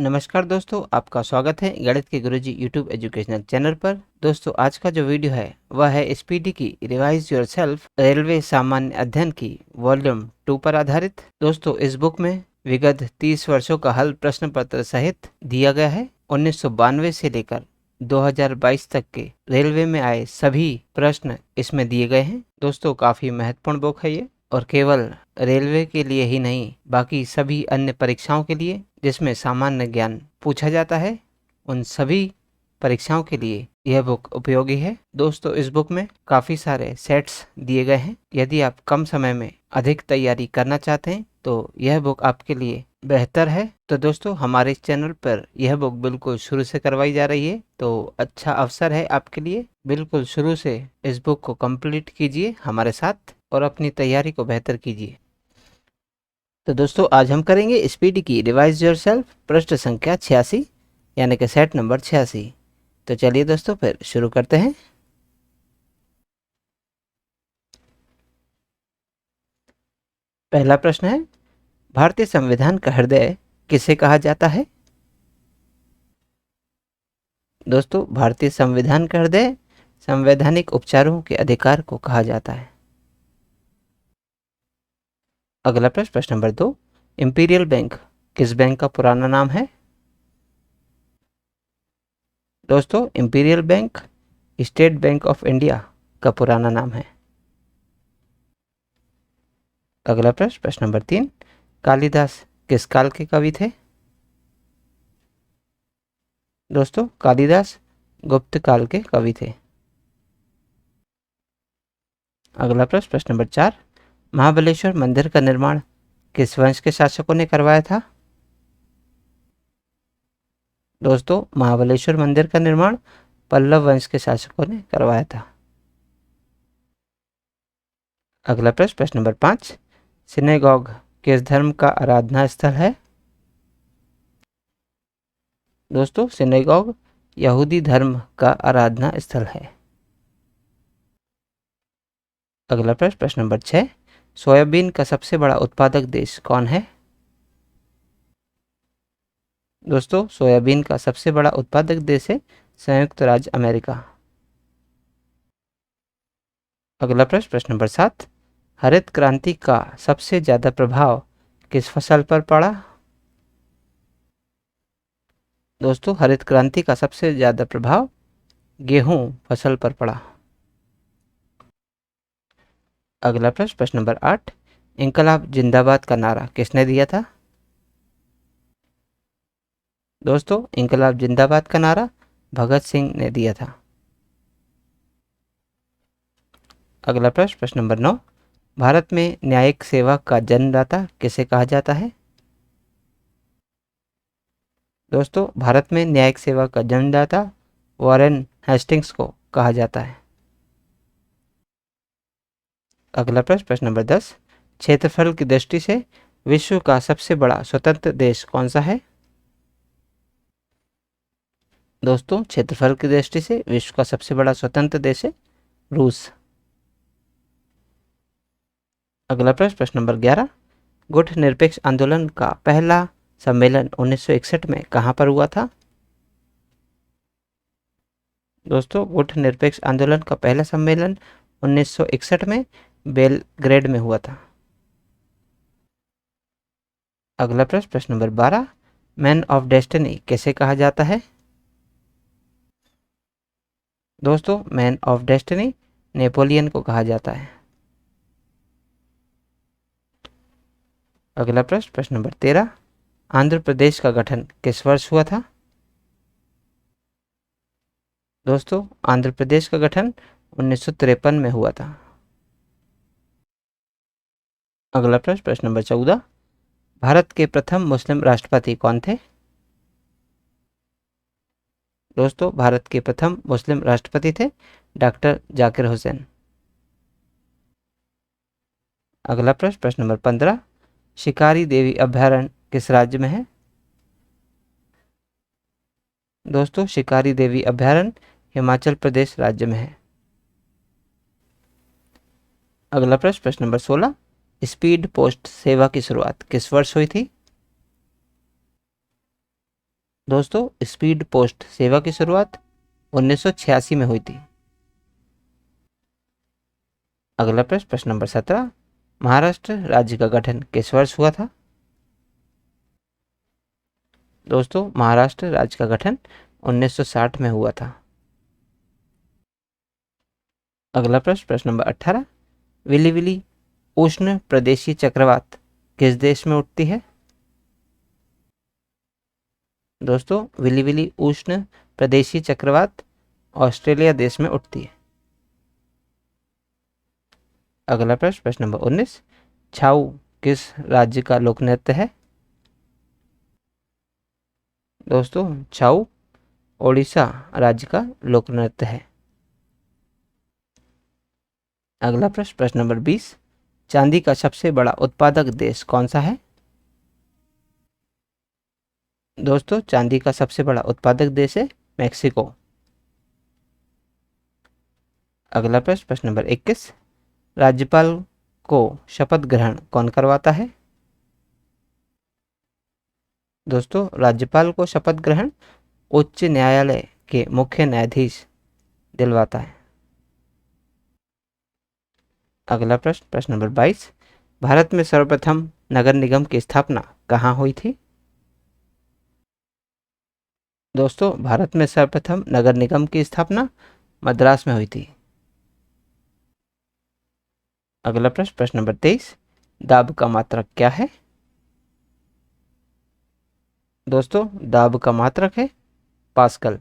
नमस्कार दोस्तों, आपका स्वागत है गणित के गुरुजी यूट्यूब एजुकेशनल चैनल पर। दोस्तों, आज का जो वीडियो है वह है स्पीडी की रिवाइज योरसेल्फ रेलवे सामान्य अध्ययन की वॉल्यूम 2 पर आधारित। दोस्तों, इस बुक में विगत 30 वर्षों का हल प्रश्न पत्र सहित दिया गया है। 1992 से लेकर 2022 तक के रेलवे में आए सभी प्रश्न इसमें दिए गए हैं। दोस्तों, काफी महत्वपूर्ण बुक है ये, और केवल रेलवे के लिए ही नहीं, बाकी सभी अन्य परीक्षाओं के लिए जिसमें सामान्य ज्ञान पूछा जाता है, उन सभी परीक्षाओं के लिए यह बुक उपयोगी है। दोस्तों, इस बुक में काफ़ी सारे सेट्स दिए गए हैं। यदि आप कम समय में अधिक तैयारी करना चाहते हैं तो यह बुक आपके लिए बेहतर है। तो दोस्तों, हमारे इस चैनल पर यह बुक बिल्कुल शुरू से करवाई जा रही है, तो अच्छा अवसर है आपके लिए। बिल्कुल शुरू से इस बुक को कंप्लीट कीजिए हमारे साथ और अपनी तैयारी को बेहतर कीजिए। तो दोस्तों, आज हम करेंगे स्पीड की रिवाइज योरसेल्फ पृष्ठ संख्या 86, यानी कि सेट नंबर 86। तो चलिए दोस्तों, फिर शुरू करते हैं। पहला प्रश्न है, भारतीय संविधान का हृदय किसे कहा जाता है? दोस्तों, भारतीय संविधान का हृदय संवैधानिक उपचारों के अधिकार को कहा जाता है। अगला प्रश्न, प्रश्न नंबर 2, इंपीरियल बैंक किस बैंक का पुराना नाम है? दोस्तों, imperial bank state bank of India का पुराना नाम है। अगला प्रश्न, प्रश्न नंबर 3, कालिदास किस काल के कवि थे? दोस्तों, कालिदास गुप्त काल के कवि थे। अगला प्रश्न, प्रश्न नंबर 4, महाबलेश्वर मंदिर का निर्माण किस वंश के शासकों ने करवाया था? दोस्तों, महाबलेश्वर मंदिर का निर्माण पल्लव वंश के शासकों ने करवाया था। अगला प्रश्न, प्रश्न नंबर 5, सिनेगॉग किस धर्म का आराधना स्थल है? दोस्तों, सिनेगॉग यहूदी धर्म का आराधना स्थल है। अगला प्रश्न, प्रश्न नंबर 6, सोयाबीन का सबसे बड़ा उत्पादक देश कौन है? दोस्तों, सोयाबीन का सबसे बड़ा उत्पादक देश है संयुक्त राज्य अमेरिका। अगला प्रश्न, प्रश्न नंबर 7, हरित क्रांति का सबसे ज्यादा प्रभाव किस फसल पर पड़ा? दोस्तों, हरित क्रांति का सबसे ज्यादा प्रभाव गेहूं फसल पर पड़ा। अगला प्रश्न, प्रश्न नंबर 8, इंकलाब जिंदाबाद का नारा किसने दिया था? दोस्तों, इंकलाब जिंदाबाद का नारा भगत सिंह ने दिया था। अगला प्रश्न, प्रश्न नंबर 9, भारत में न्यायिक सेवा का जन्मदाता किसे कहा जाता है? दोस्तों, भारत में न्यायिक सेवा का जन्मदाता वॉरेन हेस्टिंग्स को कहा जाता है। अगला प्रश्न, प्रश्न नंबर 10, क्षेत्रफल की दृष्टि से विश्व का सबसे बड़ा स्वतंत्र देश कौन सा है? दोस्तों, क्षेत्रफल की दृष्टि से विश्व का सबसे बड़ा स्वतंत्र देश है रूस। अगला प्रश्न, प्रश्न नंबर 11, गुट निरपेक्ष आंदोलन का पहला सम्मेलन 1961 में कहां पर हुआ था? दोस्तों, गुट निरपेक्ष आंदोलन का पहला सम्मेलन 1961 में बेलग्रेड में हुआ था। अगला प्रश्न, प्रश्न नंबर 12, मैन ऑफ डेस्टिनी कैसे कहा जाता है? दोस्तों, मैन ऑफ डेस्टिनी नेपोलियन को कहा जाता है। अगला प्रश्न, प्रश्न नंबर 13, आंध्र प्रदेश का गठन किस वर्ष हुआ था? दोस्तों, आंध्र प्रदेश का गठन 1953 में हुआ था। अगला प्रश्न, प्रश्न नंबर 14, भारत के प्रथम मुस्लिम राष्ट्रपति कौन थे? दोस्तों, भारत के प्रथम मुस्लिम राष्ट्रपति थे डॉक्टर जाकिर हुसैन। अगला प्रश्न, प्रश्न नंबर 15, शिकारी देवी अभयारण्य किस राज्य में है? दोस्तों, शिकारी देवी अभयारण्य हिमाचल प्रदेश राज्य में है। अगला प्रश्न, प्रश्न नंबर 16, स्पीड पोस्ट सेवा की शुरुआत किस वर्ष हुई थी? दोस्तों स्पीड पोस्ट सेवा की शुरुआत 1986 में हुई थी। अगला प्रश्न, प्रश्न नंबर 17, महाराष्ट्र राज्य का गठन किस वर्ष हुआ था? दोस्तों महाराष्ट्र राज्य का गठन 1960 में हुआ था। अगला प्रश्न, प्रश्न नंबर 18, विली विली उष्ण प्रदेशीय चक्रवात किस देश में उठती है? दोस्तों विली विली उष्ण प्रदेशीय चक्रवात ऑस्ट्रेलिया देश में उठती है। अगला प्रश्न, प्रश्न नंबर 19, छाऊ किस राज्य का लोक नृत्य है? दोस्तों छाऊ ओडिशा राज्य का लोक नृत्य है। अगला प्रश्न, प्रश्न नंबर 20, चांदी का सबसे बड़ा उत्पादक देश कौन सा है? दोस्तों चांदी का सबसे बड़ा उत्पादक देश है मेक्सिको। अगला प्रश्न, प्रश्न नंबर 21, राज्यपाल को शपथ ग्रहण कौन करवाता है? दोस्तों राज्यपाल को शपथ ग्रहण उच्च न्यायालय के मुख्य न्यायाधीश दिलवाता है। अगला प्रश्न, प्रश्न नंबर 22, भारत में सर्वप्रथम नगर निगम की स्थापना कहाँ हुई थी? दोस्तों भारत में सर्वप्रथम नगर निगम की स्थापना मद्रास में हुई थी। अगला प्रश्न, प्रश्न नंबर 23, दाब का मात्रक क्या है? दोस्तों दाब का मात्रक है पास्कल।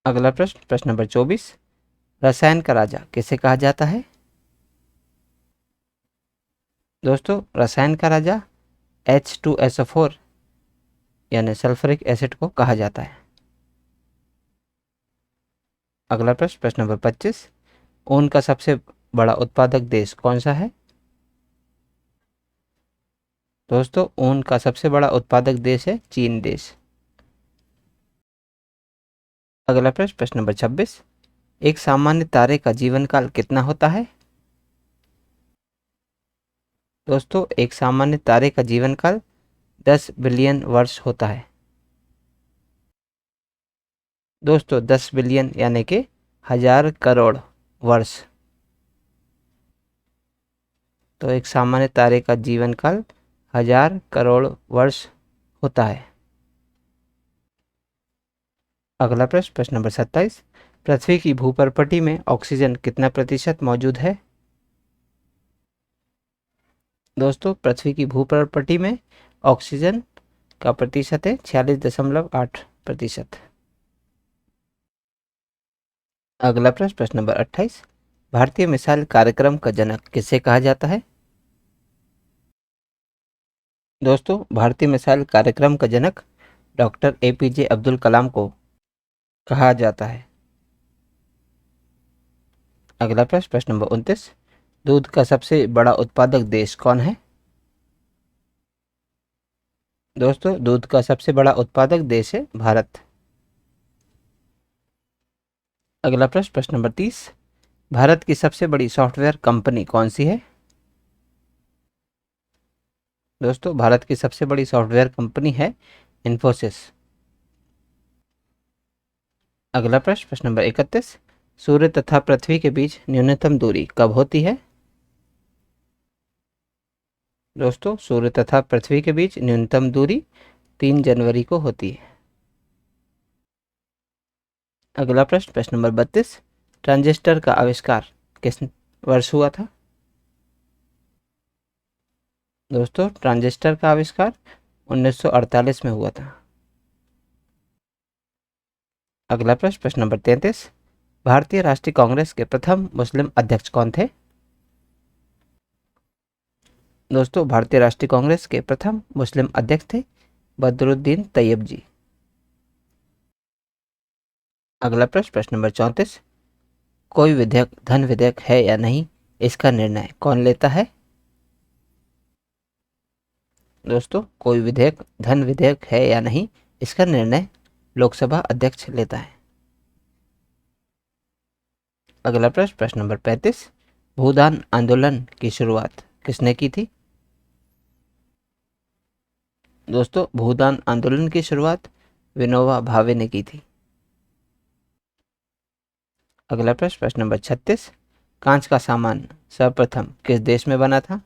अगला प्रश्न, प्रश्न नंबर 24, रसायन का राजा किसे कहा जाता है? दोस्तों रसायन का राजा H2SO4 यानी सल्फ्यूरिक एसिड को कहा जाता है। अगला प्रश्न, प्रश्न नंबर 25, ऊन का सबसे बड़ा उत्पादक देश कौन सा है? दोस्तों ऊन का सबसे बड़ा उत्पादक देश है चीन देश। अगला प्रश्न, प्रश्न नंबर 26, एक सामान्य तारे का जीवन काल कितना होता है? दोस्तों एक सामान्य तारे का जीवन काल 10 बिलियन वर्ष होता है। दोस्तों 10 बिलियन यानी कि 1000 करोड़ वर्ष। तो एक सामान्य तारे का जीवन काल 1000 करोड़ वर्ष होता है। अगला प्रश्न, प्रश्न नंबर 27, पृथ्वी की भूपर्पटी में ऑक्सीजन कितना प्रतिशत मौजूद है? दोस्तों पृथ्वी की भूपर्पटी में ऑक्सीजन का प्रतिशत है 46.8%। अगला प्रश्न, प्रश्न नंबर 28, भारतीय मिसाइल कार्यक्रम का जनक किसे कहा जाता है? दोस्तों भारतीय मिसाइल कार्यक्रम का जनक डॉक्टर APJ अब्दुल कलाम को कहा जाता है। अगला प्रश्न, प्रश्न नंबर 29, दूध का सबसे बड़ा उत्पादक देश कौन है? दोस्तों दूध का सबसे बड़ा उत्पादक देश है भारत। अगला प्रश्न, प्रश्न नंबर 30, भारत की सबसे बड़ी सॉफ्टवेयर कंपनी कौन सी है? दोस्तों भारत की सबसे बड़ी सॉफ्टवेयर कंपनी है इन्फोसिस। अगला प्रश्न, प्रश्न नंबर 31, सूर्य तथा पृथ्वी के बीच न्यूनतम दूरी कब होती है? दोस्तों सूर्य तथा पृथ्वी के बीच न्यूनतम दूरी 3 जनवरी को होती है। अगला प्रश्न, प्रश्न नंबर 32, ट्रांजिस्टर का आविष्कार किस वर्ष हुआ था? दोस्तों ट्रांजिस्टर का आविष्कार 1948 में हुआ था। अगला प्रश्न, प्रश्न नंबर 33, भारतीय राष्ट्रीय कांग्रेस के प्रथम मुस्लिम अध्यक्ष कौन थे? दोस्तों भारतीय राष्ट्रीय कांग्रेस के प्रथम मुस्लिम अध्यक्ष थे बदरुद्दीन तैयब जी। अगला प्रश्न, प्रश्न नंबर 34, कोई विधेयक धन विधेयक है या नहीं, इसका निर्णय कौन लेता है? दोस्तों कोई विधेयक धन विधेयक है या नहीं, इसका निर्णय लोकसभा अध्यक्ष लेता है। अगला प्रश्न, प्रश्न नंबर 35, भूदान आंदोलन की शुरुआत किसने की थी? दोस्तों भूदान आंदोलन की शुरुआत विनोबा भावे ने की थी। अगला प्रश्न नंबर 36, कांच का सामान सर्वप्रथम किस देश में बना था?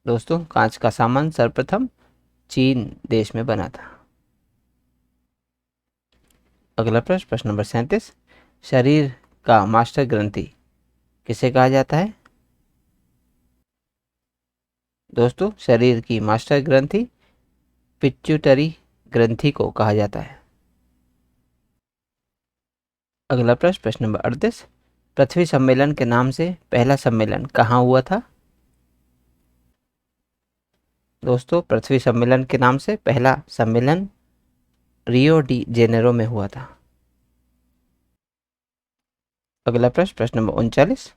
दोस्तों कांच का सामान सर्वप्रथम चीन देश में बना था। अगला प्रश्न नंबर 37, शरीर का मास्टर ग्रंथि किसे कहा जाता है? दोस्तों शरीर की मास्टर ग्रंथि पिट्यूटरी ग्रंथि को कहा जाता है। अगला प्रश्न नंबर 38, पृथ्वी सम्मेलन के नाम से पहला सम्मेलन कहाँ हुआ था? दोस्तों पृथ्वी सम्मेलन के नाम से पहला सम्मेलन रियो डी जेनेरो में हुआ था। अगला प्रश्न नंबर 39,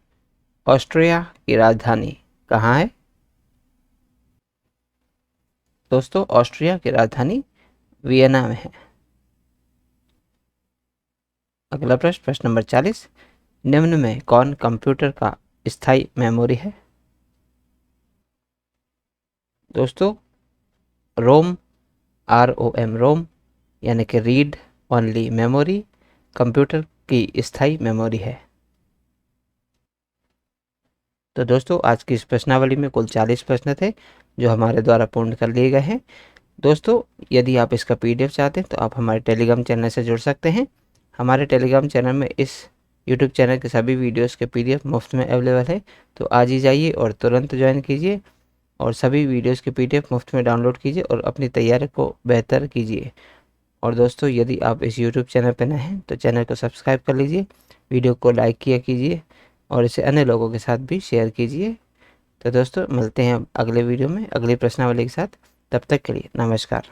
ऑस्ट्रिया की राजधानी कहाँ है? दोस्तों ऑस्ट्रिया की राजधानी वियना में है। अगला प्रश्न नंबर 40, निम्न में कौन कंप्यूटर का स्थायी मेमोरी है? दोस्तों रोम, ROM रोम यानी कि रीड ओनली मेमोरी कंप्यूटर की स्थायी मेमोरी है। तो दोस्तों आज की इस प्रश्नावली में कुल 40 प्रश्न थे जो हमारे द्वारा पूर्ण कर लिए गए हैं। दोस्तों यदि आप इसका PDF चाहते हैं तो आप हमारे टेलीग्राम चैनल से जुड़ सकते हैं। हमारे टेलीग्राम चैनल में इस यूट्यूब चैनल के सभी वीडियोस के PDF मुफ्त में अवेलेबल है, तो आज ही जाइए और तुरंत ज्वाइन कीजिए और सभी वीडियोस के PDF मुफ्त में डाउनलोड कीजिए और अपनी तैयारी को बेहतर कीजिए। और दोस्तों यदि आप इस यूट्यूब चैनल पर नए हैं तो चैनल को सब्सक्राइब कर लीजिए, वीडियो को लाइक किया कीजिए और इसे अन्य लोगों के साथ भी शेयर कीजिए। तो दोस्तों मिलते हैं अगले वीडियो में अगली प्रश्नावली के साथ, तब तक के लिए नमस्कार।